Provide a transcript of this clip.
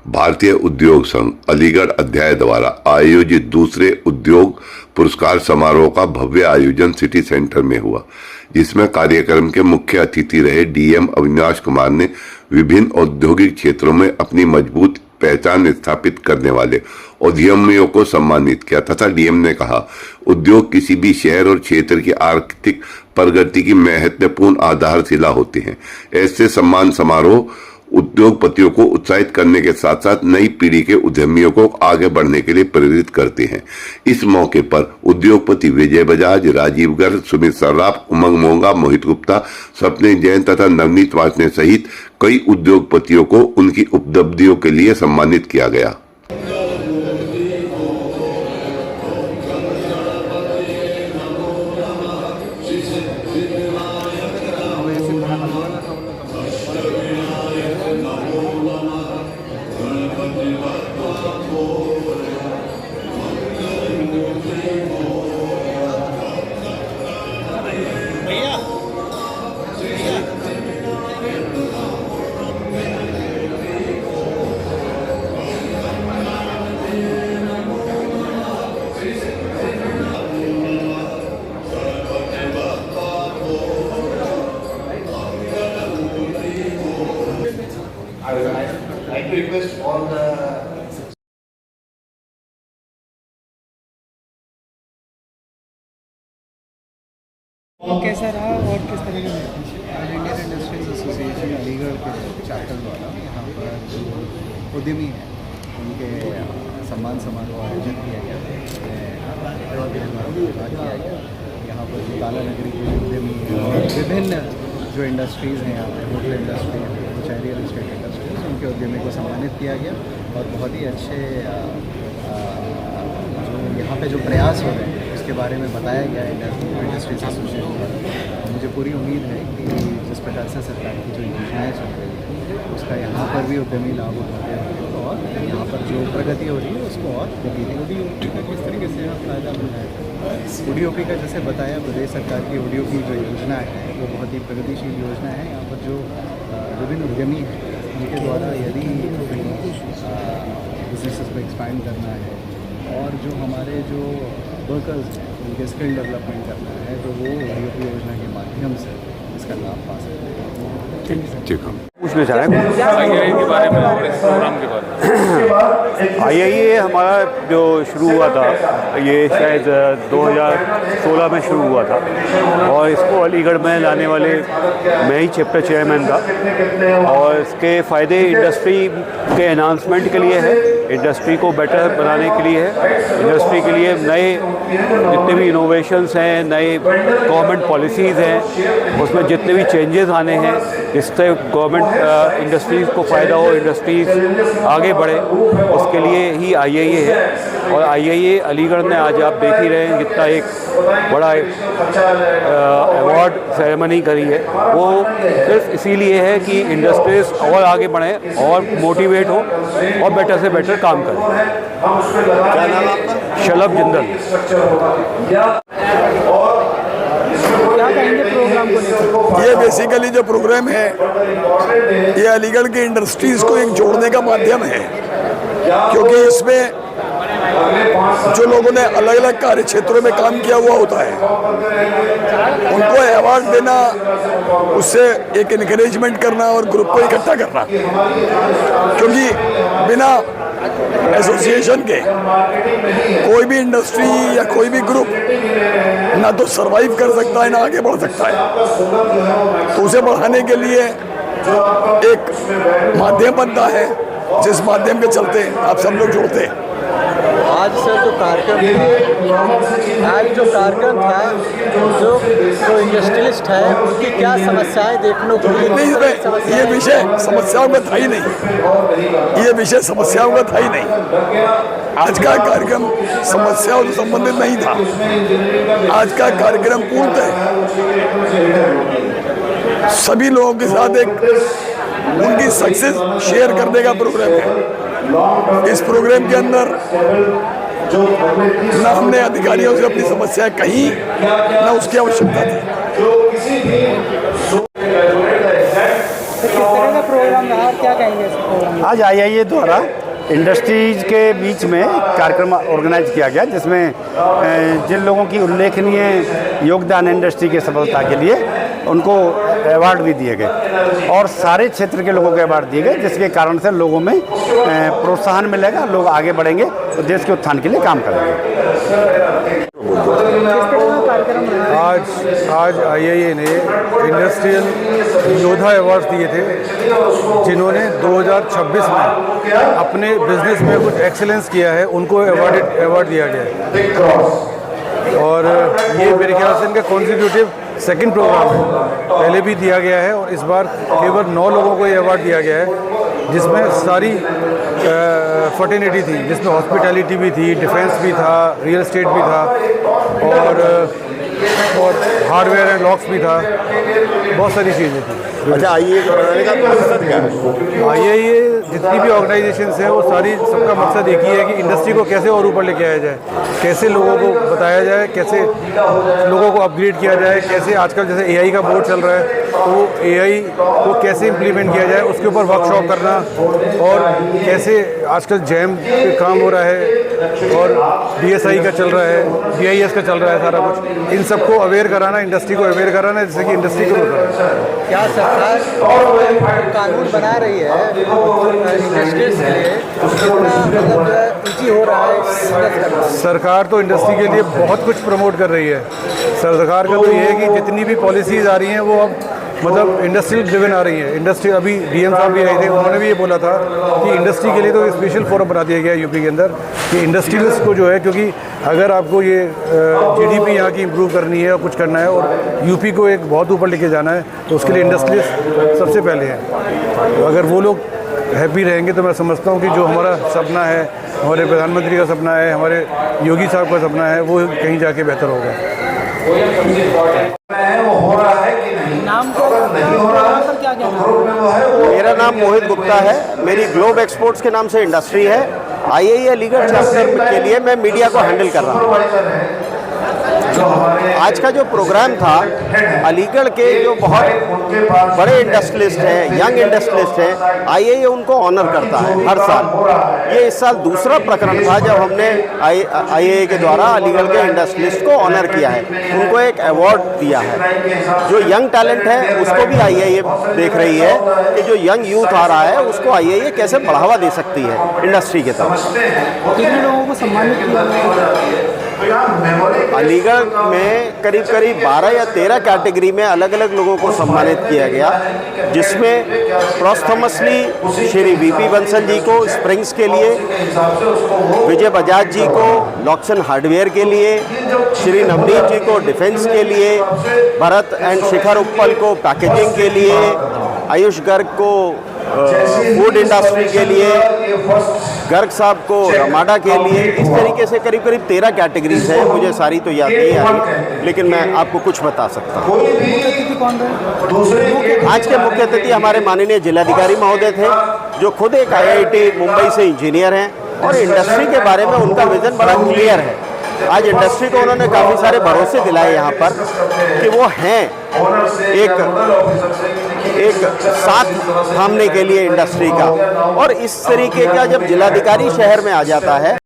भारतीय उद्योग संघ अलीगढ़ अध्याय द्वारा आयोजित दूसरे उद्योग पुरस्कार समारोह का भव्य आयोजन सिटी सेंटर में हुआ, जिसमें कार्यक्रम के मुख्य अतिथि रहे डीएम अविनाश कुमार ने विभिन्न औद्योगिक क्षेत्रों में अपनी मजबूत पहचान स्थापित करने वाले उद्यमियों को सम्मानित किया तथा डीएम ने कहा, उद्योग किसी भी शहर और क्षेत्र की आर्थिक प्रगति की महत्वपूर्ण आधारशिला होते हैं। ऐसे सम्मान समारोह उद्योगपतियों को उत्साहित करने के साथ साथ नई पीढ़ी के उद्यमियों को आगे बढ़ने के लिए प्रेरित करते हैं। इस मौके पर उद्योगपति विजय बजाज, राजीव गर्ग, सुमित सर्राफ, उमंग मोंगा, मोहित गुप्ता, सपने जैन तथा नवनीत वासने सहित कई उद्योगपतियों को उनकी उपलब्धियों के लिए सम्मानित किया गया। I like to request all the कैसा रहा और किस तरह का आज इंडियन इंडस्ट्रीज एसोसिएशन अलीगढ़ के चैप्टर द्वारा यहाँ पर जो उद्यमी हैं उनके सम्मान समारोह आयोजित किया गया यहाँ पर जो काला नगरी के उद्यमी हैं और विभिन्न जो इंडस्ट्रीज़ हैं यहाँ पर होटल इंडस्ट्री कुछ रियल एस्टेट इंडस्ट्रीज उनके उद्यमी को सम्मानित किया गया और बहुत ही अच्छे जो यहाँ पे जो प्रयास हो रहे हैं उसके बारे में बताया गया इंडस्ट्रीज एसोसिएशन द्वारा। मुझे पूरी उम्मीद है कि जिस प्रकार से सरकार की जो योजनाएँ चल रही हैं उसका यहाँ पर भी उद्यमी लाभ उठाते हैं और यहाँ पर जो प्रगति हो रही है उसको और ODOP का किस तरीके से फ़ायदा मिल रहा है। ODOP का जैसे बताया प्रदेश सरकार की ODOP जो योजना है वो बहुत ही प्रगतिशील योजना है। यहाँ पर जो विभिन्न उद्यमी हैं उनके द्वारा यदि बिजनेसेस को एक्सपैंड करना है और जो हमारे जो वर्कर्स हैं उनके स्किल डेवलपमेंट करना है तो वो ODOP योजना के माध्यम से इसका लाभ पा सकते हैं। ठीक है, पूछना चाह रहे हैं आईआईए के बारे में और इस प्रोग्राम के बारे में। आईआईए हमारा जो शुरू हुआ था ये शायद 2016 में शुरू हुआ था और इसको अलीगढ़ में लाने वाले मैं ही चैप्टर चेयरमैन था और इसके फ़ायदे इंडस्ट्री के एनहांसमेंट के लिए है, इंडस्ट्री को बेटर बनाने के लिए है, इंडस्ट्री के लिए नए जितने भी इनोवेशंस हैं, नए गवर्नमेंट पॉलिसीज़ हैं, उसमें जितने भी चेंजेस आने हैं जिससे गवर्नमेंट इंडस्ट्रीज़ को फ़ायदा हो, इंडस्ट्रीज़ आगे बढ़े, उसके लिए ही आईआईए है। और आईआईए अलीगढ़ में आज आप देख ही रहे हैं कितना एक बड़ा अवार्ड सेरेमनी करी है, वो सिर्फ इसीलिए है कि इंडस्ट्रीज़ और आगे बढ़ें और मोटिवेट हो और बेटर से बेटर काम करें। क्या नाम आपका? शलभ जिंदल। क्या कहेंगे प्रोग्राम को लेकर? ये बेसिकली जो प्रोग्राम है ये अलीगढ़ की इंडस्ट्रीज़ को एक जोड़ने का माध्यम है, क्योंकि इसमें जो लोगों ने अलग अलग कार्य क्षेत्रों में काम किया हुआ होता है उनको अवार्ड देना, उससे एक इनकरेजमेंट करना और ग्रुप को इकट्ठा करना, क्योंकि बिना एसोसिएशन के कोई भी इंडस्ट्री या कोई भी ग्रुप ना तो सरवाइव कर सकता है ना आगे बढ़ सकता है। तो उसे बढ़ाने के लिए एक माध्यम बनता है जिस माध्यम के चलते आप सब लोग जुड़ते हैं। आज सर जो कार्यक्रम था, आज जो कार्यक्रम था, जो इंडस्ट्रियलिस्ट है उनकी क्या समस्याएं देखने को मिली? नहीं, ये विषय समस्याओं का था ही नहीं, ये विषय समस्याओं का था ही नहीं। आज का कार्यक्रम समस्याओं से संबंधित नहीं था। आज का कार्यक्रम पूर्णतः सभी लोगों के साथ एक उनकी सक्सेस शेयर करने का प्रोग्राम है। इस प्रोग्राम के अंदर न हमने अधिकारियों से अपनी समस्याएं कही, न उसकी आवश्यकता थी। किस तरह का प्रोग्राम रहा, क्या कहेंगे इस प्रोग्राम में? आज आईआईए द्वारा इंडस्ट्रीज के बीच में कार्यक्रम ऑर्गेनाइज किया गया, जिसमें जिन लोगों की उल्लेखनीय योगदान इंडस्ट्री की सफलता के लिए उनको अवार्ड भी दिए गए और सारे क्षेत्र के लोगों को अवार्ड दिए गए, जिसके कारण से लोगों में प्रोत्साहन मिलेगा, लोग आगे बढ़ेंगे और देश के उत्थान के लिए काम करेंगे। आज IIA ने इंडस्ट्रियल योद्धा अवार्ड दिए थे, जिन्होंने 2026 में अपने बिजनेस में कुछ एक्सीलेंस किया है, उनको अवार्ड दिया गया है। और ये मेरे ख्याल से इनका कॉन्जिक्यूटिव सेकंड प्रोग्राम है, पहले भी दिया गया है और इस बार केवल 9 लोगों को ये अवार्ड दिया गया है, जिसमें सारी फर्टिनिटी थी, जिसमें हॉस्पिटैलिटी भी थी, डिफेंस भी था, रियल एस्टेट भी था और हार्डवेयर एंड लॉक्स भी था, बहुत सारी चीज़ें थी। अच्छा, IIA के बनाने का मकसद क्या है? IIA जितनी भी ऑर्गेनाइजेशंस हैं वो सारी, सबका मकसद एक ही है कि इंडस्ट्री को कैसे और ऊपर लेके आया जाए, कैसे लोगों को बताया जाए, कैसे लोगों को अपग्रेड किया जाए, कैसे आजकल जैसे AI का बोर्ड चल रहा है तो AI को कैसे इम्प्लीमेंट किया जाए, उसके ऊपर वर्कशॉप करना, और कैसे आजकल जैम पे काम हो रहा है और DSI का चल रहा है, BIS का चल रहा है, सारा कुछ इन सबको अवेयर कराना, इंडस्ट्री को अवेयर कराना, जिससे कि इंडस्ट्री को क्या सरकार कानून बना रही है इंडस्ट्रीज के लिए, मतलब ईजी हो रहा है? सरकार तो इंडस्ट्री के लिए बहुत कुछ प्रमोट कर रही है। सरकार का तो ये है कि जितनी भी पॉलिसीज़ आ रही हैं वो अब मतलब इंडस्ट्रियल ड्रिवन आ रही है। इंडस्ट्री, अभी DM साहब भी आए थे, उन्होंने भी ये बोला था कि इंडस्ट्री के लिए तो स्पेशल फोरम बना दिया गया है यूपी के अंदर, कि इंडस्ट्रियलिस्ट को जो है, क्योंकि अगर आपको ये GDP यहाँ की इम्प्रूव करनी है और कुछ करना है और यूपी को एक बहुत ऊपर लेके जाना है, तो उसके लिए इंडस्ट्रियलिस्ट सबसे पहले हैं। तो अगर वो लोग हैप्पी रहेंगे तो मैं समझता हूँ कि जो हमारा सपना है, हमारे प्रधानमंत्री का सपना है, हमारे योगी साहब का सपना है, वो कहीं जाके बेहतर होगा। वो हो रहा है कि नहीं, नाम नहीं हो रहा है क्या क्या तो ग्रुप में वो है वो मेरा नाम मोहित गुप्ता है, मेरी ग्लोब एक्सपोर्ट्स के नाम से इंडस्ट्री है। IIA अलीगढ़ चैप्टर के लिए मैं मीडिया को हैंडल कर रहा हूँ। सुपरवाइजर है जो हमारे आज का जो प्रोग्राम था, अलीगढ़ के जो बहुत बड़े इंडस्ट्रियलिस्ट हैं, यंग इंडस्ट्रियलिस्ट हैं, IIA उनको ऑनर करता है हर साल। ये इस साल दूसरा प्रकरण था जब हमने IIA के द्वारा अलीगढ़ के इंडस्ट्रियलिस्ट को ऑनर किया है, उनको एक अवार्ड दिया है। जो यंग टैलेंट है उसको भी IIA देख रही है कि जो यंग यूथ आ रहा है उसको IIA कैसे बढ़ावा दे सकती है इंडस्ट्री के तरफ। कितने लोगों को सम्मानित किया? अलीगढ़ में करीब 12 या 13 कैटेगरी में अलग अलग लोगों को सम्मानित किया गया, जिसमें प्रोस्थमसली श्री VP बंसल जी को स्प्रिंग्स के लिए, विजय बजाज जी को लॉक्स एंड हार्डवेयर के लिए, श्री नवनीत जी को डिफेंस के लिए, भरत एंड शिखर उप्पल को पैकेजिंग के लिए, आयुष गर्ग को फूड इंडस्ट्री के लिए, गर्ग साहब को रमाडा के लिए। इस तरीके से करीब 13 कैटेगरीज हैं, मुझे सारी तो याद नहीं आ रही, लेकिन मैं आपको कुछ बता सकता हूँ। आज के मुख्य अतिथि हमारे माननीय जिलाधिकारी महोदय थे, जो खुद एक IIT मुंबई से इंजीनियर हैं और इंडस्ट्री के बारे में उनका विजन बड़ा क्लियर है। आज इंडस्ट्री को उन्होंने काफ़ी सारे भरोसे दिलाए यहाँ पर कि वो हैं एक साथ थामने के लिए इंडस्ट्री का। और इस तरीके का जब जिलाधिकारी शहर में आ जाता है